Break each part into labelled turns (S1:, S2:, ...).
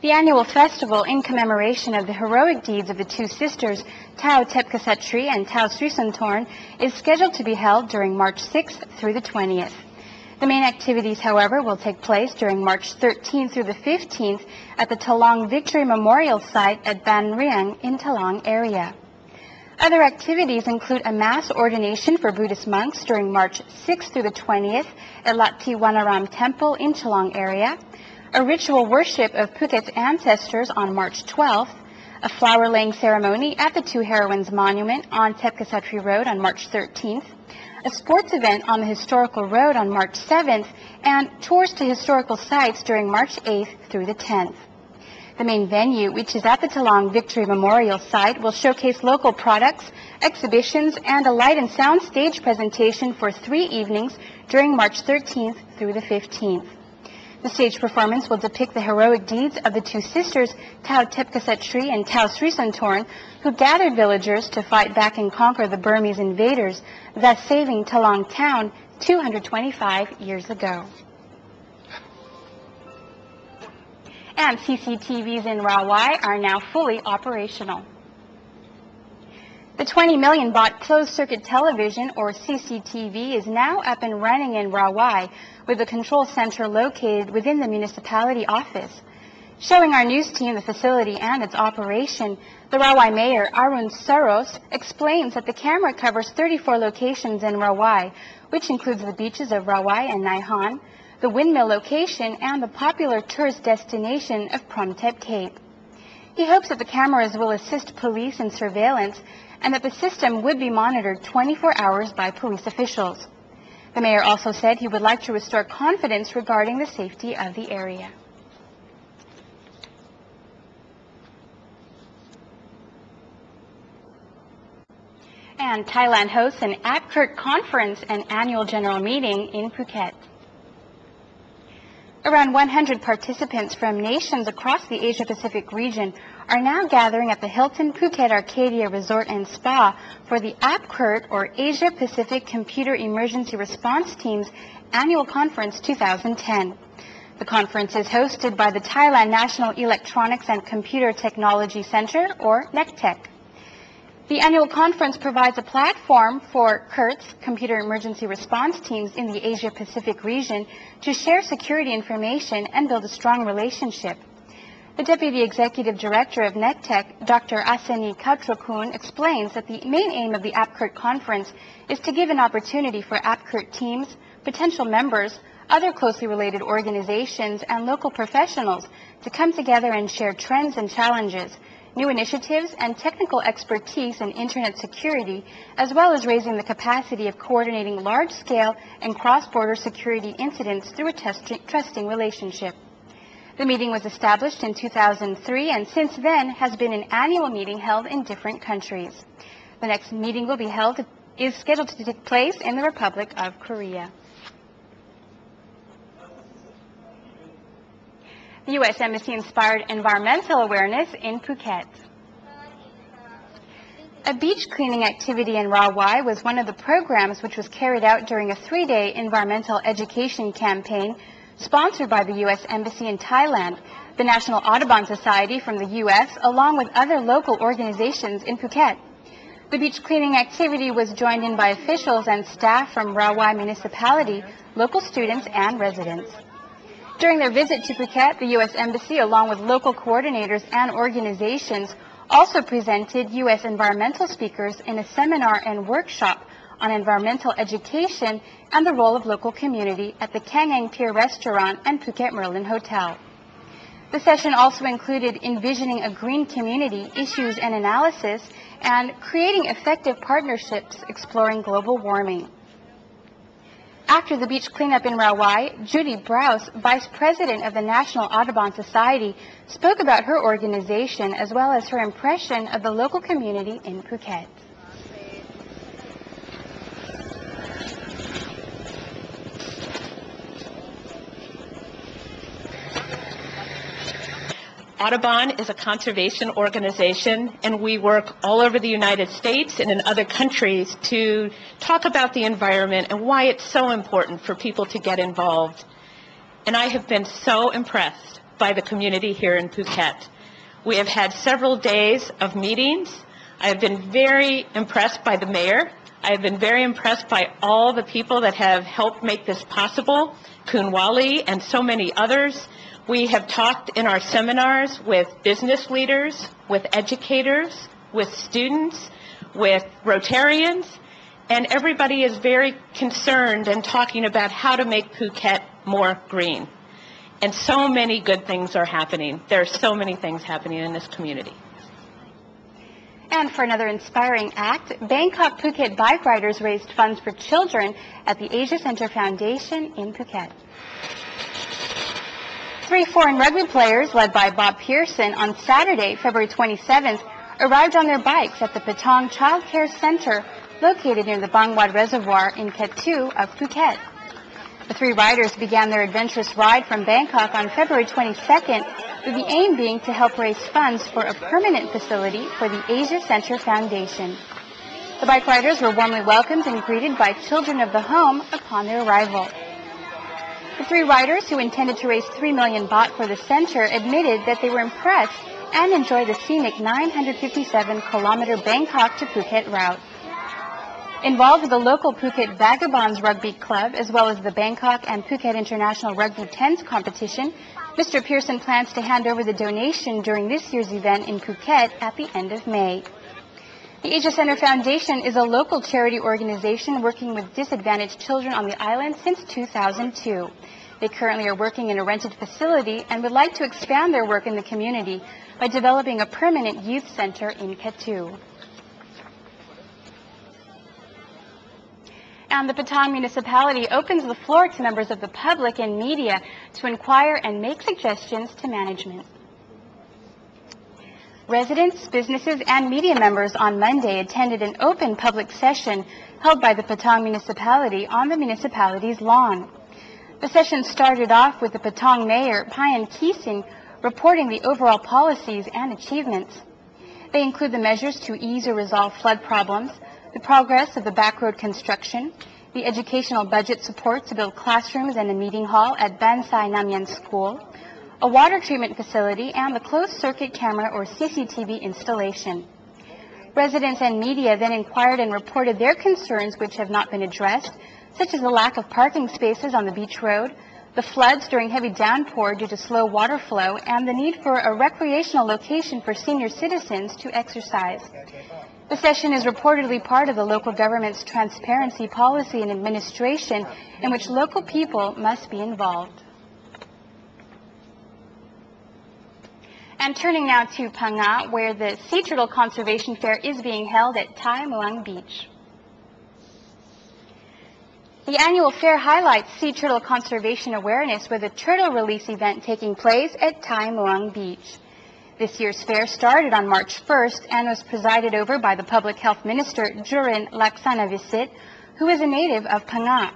S1: The annual festival in commemoration of the heroic deeds of the two sisters, Thao Thep Kasartri and Thao Srisunthorn, is scheduled to be held during March 6th through the 20th. The main activities, however, will take place during March 13th through the 15th at the Talang Victory Memorial Site at Ban Riang in Talang area. Other activities include a mass ordination for Buddhist monks during March 6th through the 20th at Latti Wanaram Temple in Talang area, a ritual worship of Phuket's ancestors on March 12th, a flower-laying ceremony at the Two Heroines Monument on Thep Kasartri Road on March 13th, a sports event on the Historical Road on March 7th, and tours to historical sites during March 8th through the 10th. The main venue, which is at the Talang Victory Memorial Site, will showcase local products, exhibitions, and a light and sound stage presentation for 3 evenings during March 13th through the 15th. The stage performance will depict the heroic deeds of the two sisters, Thao Thep Kasartri and Thao Srisunthorn, who gathered villagers to fight back and conquer the Burmese invaders, thus saving Talang town 225 years ago. And CCTVs in Rawai are now fully operational. The 20 million baht closed-circuit television, or CCTV, is now up and running in Rawai, with a control center located within the municipality office. Showing our news team the facility and its operation, the Rawai Mayor, Arun Saros, explains that the camera covers 34 locations in Rawai, which includes the beaches of Rawai and Naihan, the windmill location, and the popular tourist destination of Thep Cape. He hopes that the cameras will assist police in surveillance and that the system would be monitored 24 hours by police officials. The mayor also said he would like to restore confidence regarding the safety of the area. And Thailand hosts an APCERT Conference and annual general meeting in Phuket. Around 100 participants from nations across the Asia-Pacific region are now gathering at the Hilton Phuket Arcadia Resort and Spa for the APCERT, or Asia-Pacific Computer Emergency Response Team's Annual Conference 2010. The conference is hosted by the Thailand National Electronics and Computer Technology Center, or NECTEC. The annual conference provides a platform for CERT's, Computer Emergency Response Teams in the Asia-Pacific region, to share security information and build a strong relationship. The Deputy Executive Director of NECTEC, Dr. Aseni Kautrokun, explains that the main aim of the APCERT conference is to give an opportunity for APCERT teams, potential members, other closely related organizations, and local professionals to come together and share trends and challenges, new initiatives, and technical expertise in Internet security, as well as raising the capacity of coordinating large-scale and cross-border security incidents through a trusting relationship. The meeting was established in 2003 and since then has been an annual meeting held in different countries. The next meeting is scheduled to take place in the Republic of Korea. The U.S. Embassy inspired environmental awareness in Phuket. A beach cleaning activity in Rawai was one of the programs which was carried out during a 3-day environmental education campaign sponsored by the U.S. Embassy in Thailand, the National Audubon Society from the U.S., along with other local organizations in Phuket. The beach cleaning activity was joined in by officials and staff from Rawai Municipality, local students, and residents. During their visit to Phuket, the U.S. Embassy, along with local coordinators and organizations, also presented U.S. environmental speakers in a seminar and workshop on environmental education and the role of local community at the Kangeng Pier Restaurant and Phuket Merlin Hotel. The session also included envisioning a green community, issues and analysis, and creating effective partnerships exploring global warming. After the beach cleanup in Rawai, Judy Browse, Vice President of the National Audubon Society, spoke about her organization as well as her impression of the local community in Phuket.
S2: Audubon is a conservation organization, and we work all over the United States and in other countries to talk about the environment and why it's so important for people to get involved. and I have been so impressed by the community here in Phuket. We have had several days of meetings. I have been very impressed by the mayor. I have been very impressed by all the people that have helped make this possible, Kunwali and so many others. We have talked in our seminars with business leaders, with educators, with students, with Rotarians, and everybody is very concerned and talking about how to make Phuket more green. And so many good things are happening. There are so many things happening in this community.
S1: And for another inspiring act, Bangkok Phuket bike riders raised funds for children at the Asia Center Foundation in Phuket. 3 foreign rugby players, led by Bob Pearson, on Saturday, February 27th, arrived on their bikes at the Patong Child Care Center located near the Bang Wat Reservoir in Ket 2 of Phuket. The 3 riders began their adventurous ride from Bangkok on February 22nd, with the aim being to help raise funds for a permanent facility for the Asia Center Foundation. The bike riders were warmly welcomed and greeted by children of the home upon their arrival. The 3 riders, who intended to raise 3 million baht for the center, admitted that they were impressed and enjoyed the scenic 957-kilometer Bangkok to Phuket route. Involved with the local Phuket Vagabonds Rugby Club, as well as the Bangkok and Phuket International Rugby Tens competition, Mr. Pearson plans to hand over the donation during this year's event in Phuket at the end of May. The Asia Center Foundation is a local charity organization working with disadvantaged children on the island since 2002. They currently are working in a rented facility and would like to expand their work in the community by developing a permanent youth center in Ket 2. And the Patong municipality opens the floor to members of the public and media to inquire and make suggestions to management. Residents, businesses, and media members on Monday attended an open public session held by the Patong municipality on the municipality's lawn. The session started off with the Patong mayor, Payan Kising, reporting the overall policies and achievements. They include the measures to ease or resolve flood problems, the progress of the back road construction, the educational budget support to build classrooms and a meeting hall at Bansai Namyan School, a water treatment facility, and the closed-circuit camera or CCTV installation. Residents and media then inquired and reported their concerns which have not been addressed, such as the lack of parking spaces on the beach road, the floods during heavy downpour due to slow water flow, and the need for a recreational location for senior citizens to exercise. The session is reportedly part of the local government's transparency policy and administration, in which local people must be involved. And turning now to Phang-Nga, where the Sea Turtle Conservation Fair is being held at Thai Muang Beach. The annual fair highlights sea turtle conservation awareness with a turtle release event taking place at Thai Muang Beach. This year's fair started on March 1st and was presided over by the Public Health Minister, Jurin Laksanavisit, who is a native of Phang-Nga.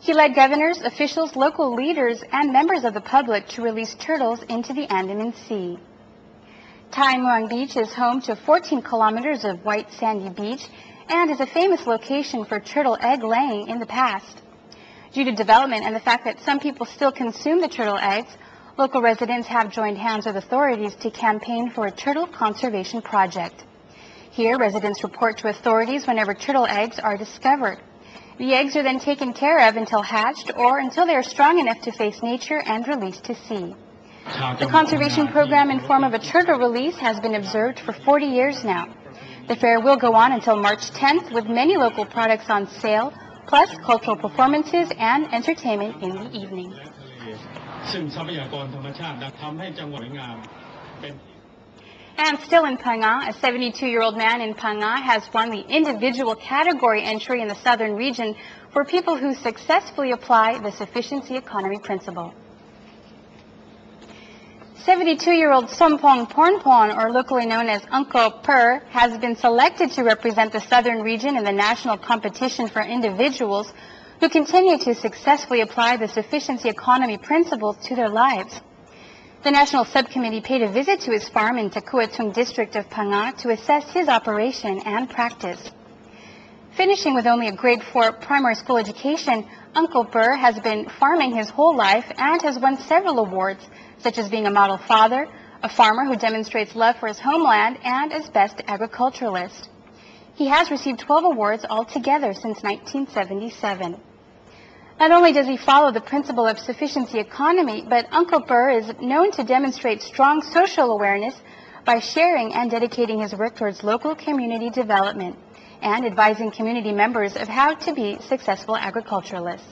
S1: He led governors, officials, local leaders, and members of the public to release turtles into the Andaman Sea. Thai Muang Beach is home to 14 kilometers of white sandy beach and is a famous location for turtle egg laying in the past. Due to development and the fact that some people still consume the turtle eggs, local residents have joined hands with authorities to campaign for a turtle conservation project. Here, residents report to authorities whenever turtle eggs are discovered. The eggs are then taken care of until hatched or until they are strong enough to face nature and released to sea. The conservation program in form of a turtle release has been observed for 40 years now. The fair will go on until March 10th with many local products on sale, plus cultural performances and entertainment in the evening. And still in Phang-Nga, a 72-year-old man in Phang-Nga has won the individual category entry in the southern region for people who successfully apply the sufficiency economy principle. 72-year-old Sompong Pornpon, or locally known as Uncle Per, has been selected to represent the southern region in the national competition for individuals who continue to successfully apply the sufficiency economy principles to their lives. The National Subcommittee paid a visit to his farm in Takuatung district of Phang-Nga to assess his operation and practice. Finishing with only a grade 4 primary school education, Uncle Burr has been farming his whole life and has won several awards, such as being a model father, a farmer who demonstrates love for his homeland, and as best agriculturalist. He has received 12 awards altogether since 1977. Not only does he follow the principle of sufficiency economy, but Uncle Burr is known to demonstrate strong social awareness by sharing and dedicating his work towards local community development and advising community members of how to be successful agriculturalists.